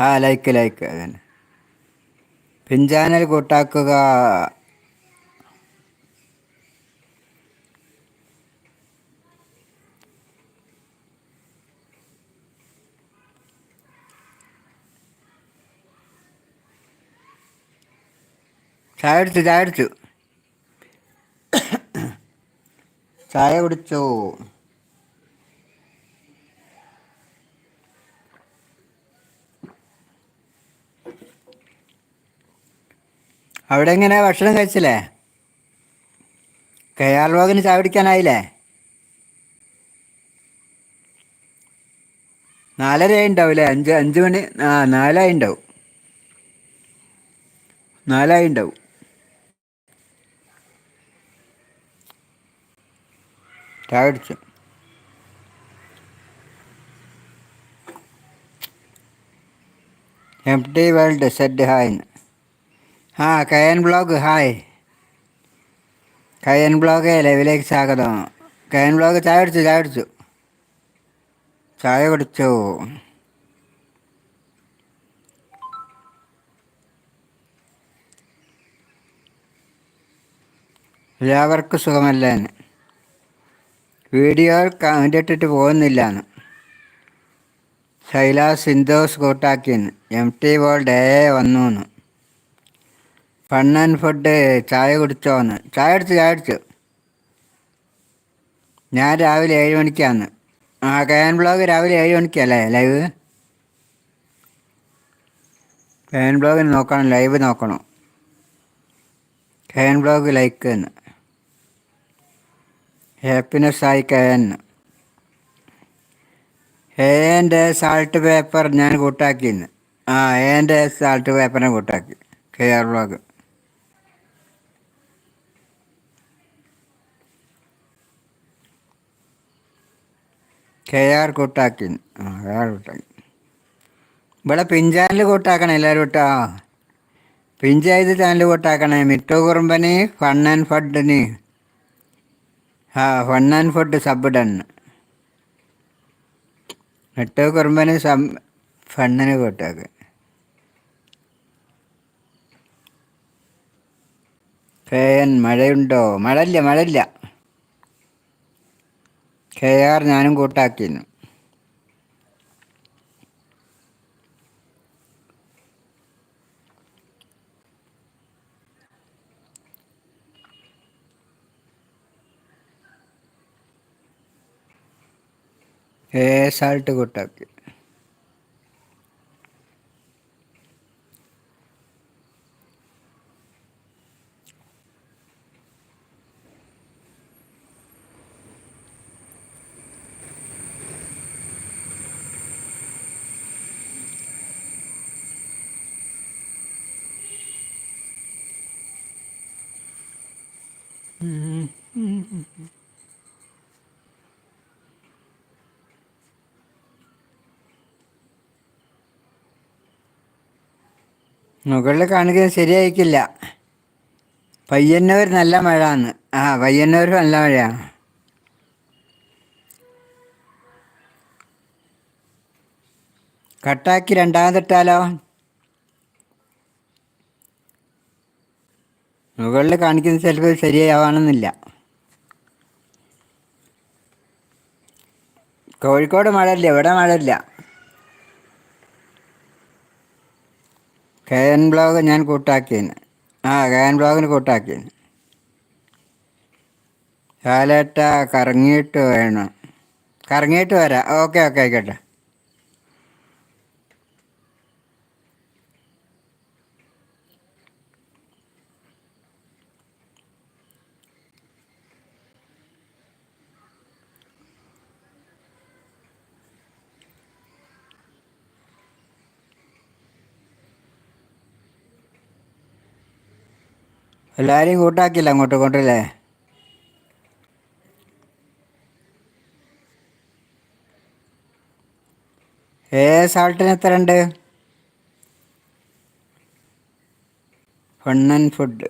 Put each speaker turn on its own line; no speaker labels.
ആ like like അതന്നെ. പിൻചാനൽ കൂട്ടാക്കുക. ചായ കുടിച്ചു, ചായ കുടിച്ചു. ചായ കുടിച്ചു. അവിടെ എങ്ങനെ ഭക്ഷണം കഴിച്ചില്ലേ? കെയാർ വ്ളോഗിന് ചായ കുടിക്കാനായില്ലേ? 4:30 ഉണ്ടാവില്ലേ? 5 മണി. 4 ഉണ്ടാവും. 4 ഉണ്ടാവും. ചായ കുടിച്ചു. M T world said hi. കയൻ ബ്ലോഗ് ഹായ്. കയൻ ബ്ലോഗ് ലൈവിലേക്ക് സ്വാഗതം. കയൻ ബ്ലോഗ് ചായ കുടിച്ചു, ചായ കുടിച്ചു. ചായ കുടിച്ചു. എല്ലാവർക്കും സുഖമല്ലേന്ന്. വീഡിയോ കണ്ടിട്ടിട്ട് പോകുന്നില്ലാന്ന്. ശൈല സിന്തോസ് കൂട്ടാക്കിന്ന്. എം ടി വേൾഡ് വന്നു. ഫൺ ആൻഡ് ഫുഡ് ചായ കുടിച്ചോന്ന്. ചായ കുടിച്ചു, ചായ കുടിച്ചു. ഞാൻ രാവിലെ 7 മണിക്കാന്ന്. കയൻ ബ്ലോഗ് രാവിലെ 7 മണിക്കല്ലേ ലൈവ്? കയൻ ബ്ലോഗിന് നോക്കണം, ലൈവ് നോക്കണം. കയൻ ബ്ലോഗ് ലൈക്ക് എന്ന്. ഹാപ്പിനെസ് ആയി കയൻ. എൻ്റെ സാൾട്ട് പേപ്പർ ഞാൻ കൂട്ടാക്കിന്ന്. എൻ്റെ സാൾട്ട് പേപ്പറിനെ കൂട്ടാക്കി. കെയർ ബ്ലോഗ് കെയർ കൂട്ടാക്കിന്ന്. കെയർ കൂട്ടാക്കി. ഇവിടെ പിൻചാനൽ കൂട്ടാക്കണം എല്ലാവരും കേട്ടോ. പിഞ്ചായത് ചാനൽ കൂട്ടാക്കണേ. മിറ്റു കുറുമ്പന് ഫൺ ആൻഡ് ഫുഡിന്. Fun and food sub done. മിറ്റു കുറുമ്പന് ഫണ്ണിന് കൂട്ടാക്ക്. കെയൻ മഴയുണ്ടോ? മഴയില്ല. കെയർ ഞാനും കൂട്ടാക്കിന്നു. സാൾട്ട് കൂട്ടാക്കി. മുകളിൽ കാണിക്കുന്നത് ശരിയായിരിക്കില്ല. പയ്യന്നൂർ നല്ല മഴയാണ്. പയ്യന്നൂർ നല്ല മഴയാണ്. കട്ടാക്കി രണ്ടാമതിട്ടാലോ? മുകളിൽ കാണിക്കുന്നത് ചിലപ്പോൾ ശരിയാവണമെന്നില്ല. കോഴിക്കോട് മഴയില്ല, ഇവിടെ മഴയില്ല. കെയൻ ബ്ലോഗ് ഞാൻ കൂട്ടാക്കിയെന്ന്. കെയൻ ബ്ലോഗിന് കൂട്ടാക്കിയെന്ന്. കാലേട്ട കറങ്ങിയിട്ട് വേണം. കറങ്ങിയിട്ട് വരാം. ഓക്കെ ആയിക്കോട്ടെ. എല്ലാവരെയും കൂട്ടാക്കില്ല അങ്ങോട്ടും ഇങ്ങോട്ടല്ലേ? സാൾട്ടിന് എത്ര ഉണ്ട്? Fun and food